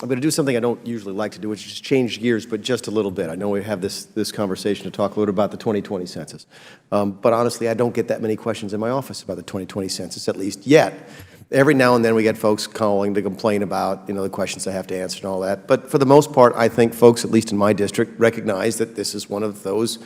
I'm going to do something I don't usually like to do, which is change gears, but just a little bit. I know we have this conversation to talk a little about the 2020 census. But honestly, I don't get that many questions in my office about the 2020 census, at least yet. Every now and then we get folks calling to complain about, the questions they have to answer and all that. But for the most part, I think folks, at least in my district, recognize that this is one of those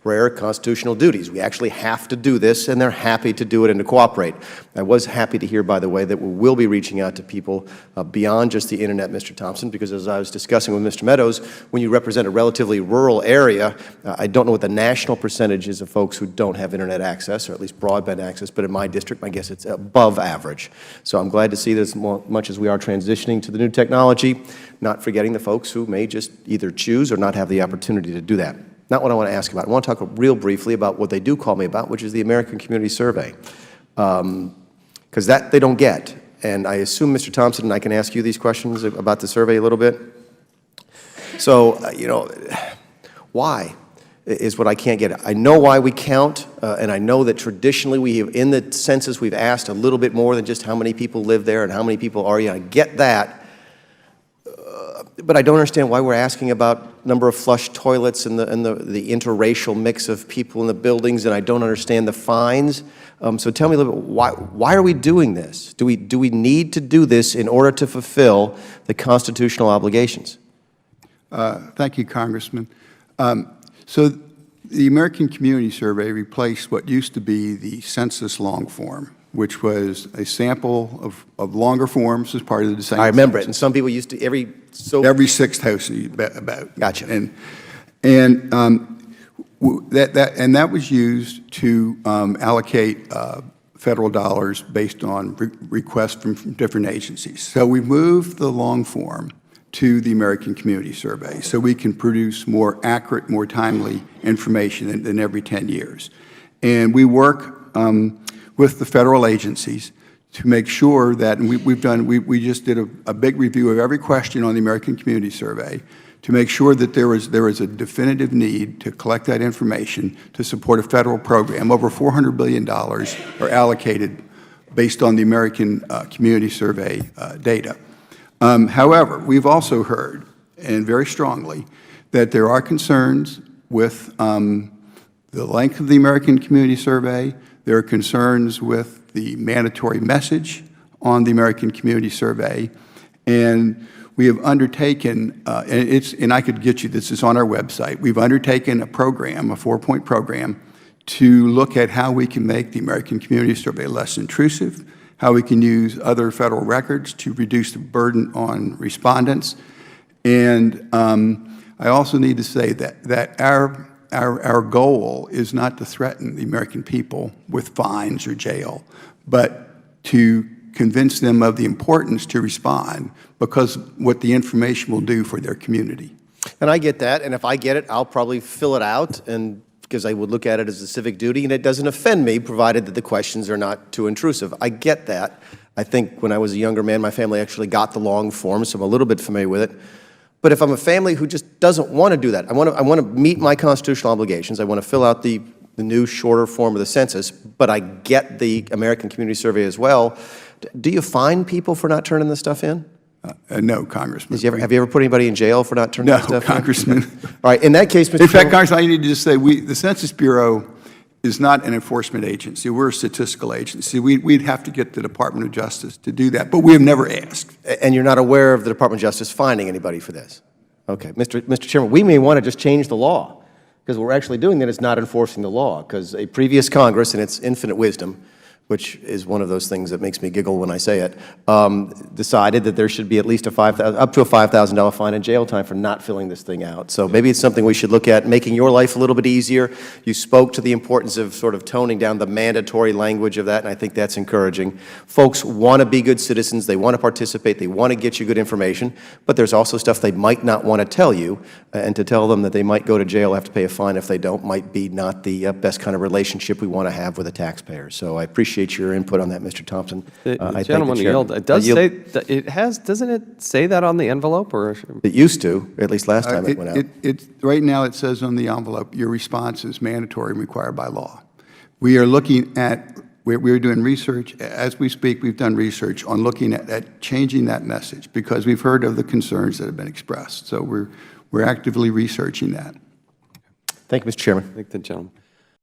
rare constitutional duties. We actually have to do this, and they're happy to do it and to cooperate. I was happy to hear, by the way, that we will be reaching out to people beyond just the Internet, Mr. Thompson, because as I was discussing with Mr. Meadows, when you represent a relatively rural area, I don't know what the national percentage is of folks who don't have Internet access, or at least broadband access, but in my district, I guess it's above average. So I'm glad to see that as much as we are transitioning to the new technology, not forgetting the folks who may just either choose or not have the opportunity to do that. Not what I want to ask about. I want to talk real briefly about what they do call me about, which is the American Community Survey, because that they don't get. And I assume, Mr. Thompson, and I can ask you these questions about the survey a little bit. So, why is what I can't get. I know why we count, and I know that traditionally we have, in the census, we've asked a little bit more than just how many people live there and how many people are you. I get that. But I don't understand why we're asking about number of flush toilets and the interracial mix of people in the buildings, and I don't understand the fines. So tell me a little bit, why are we doing this? Do we need to do this in order to fulfill the constitutional obligations? Thank you, Congressman. So the American Community Survey replaced what used to be the census long form, which was a sample of longer forms as part of the same. I remember it, and some people used to every sixth house about. Gotcha. And that was used to allocate federal dollars based on requests from different agencies. So we moved the long form to the American Community Survey so we can produce more accurate, more timely information than every 10 years. And we work with the federal agencies to make sure that, and we just did a big review of every question on the American Community Survey to make sure that there is a definitive need to collect that information to support a federal program. Over $400 billion are allocated based on the American Community Survey data. However, we've also heard, and very strongly, that there are concerns with the length of the American Community Survey. There are concerns with the mandatory message on the American Community Survey, and we have undertaken, and I could get you this, is on our website. We've undertaken a program, a 4-point program, to look at how we can make the American Community Survey less intrusive, how we can use other federal records to reduce the burden on respondents. And I also need to say that our goal is not to threaten the American people with fines or jail, but to convince them of the importance to respond because what the information will do for their community. And I get that, and if I get it, I'll probably fill it out, and because I would look at it as a civic duty, and it doesn't offend me, provided that the questions are not too intrusive. I get that. I think when I was a younger man, my family actually got the long form, so I'm a little bit familiar with it. But if I'm a family who just doesn't want to do that, I want to meet my constitutional obligations, I want to fill out the new shorter form of the census, but I get the American Community Survey as well. Do you fine people for not turning this stuff in? No, Congressman. Have you ever put anybody in jail for not turning this stuff in? No, Congressman. All right, in that case, Mr. In fact, Congressman, I need to just say, the Census Bureau is not an enforcement agency. We're a statistical agency. We'd have to get the Department of Justice to do that, but we have never asked. And you're not aware of the Department of Justice fining anybody for this? Okay. Mr. Chairman, we may want to just change the law, because what we're actually doing then is not enforcing the law, because a previous Congress, in its infinite wisdom, which is one of those things that makes me giggle when I say it, decided that there should be at least up to a $5,000 fine and jail time for not filling this thing out. So maybe it's something we should look at, making your life a little bit easier. You spoke to the importance of sort of toning down the mandatory language of that, and I think that's encouraging. Folks want to be good citizens. They want to participate. They want to get you good information, but there's also stuff they might not want to tell you, and to tell them that they might go to jail, have to pay a fine if they don't, might be not the best kind of relationship we want to have with a taxpayer. So I appreciate your input on that, Mr. Thompson. The gentleman yield. It does say that it has. Doesn't it say that on the envelope, or it used to? At least last time it went out. Right now, it says on the envelope, your response is mandatory and required by law. We are looking at We're doing research. As we speak, we've done research on looking at changing that message because we've heard of the concerns that have been expressed. So we're actively researching that. Thank you, Mr. Chairman. Thank the gentleman.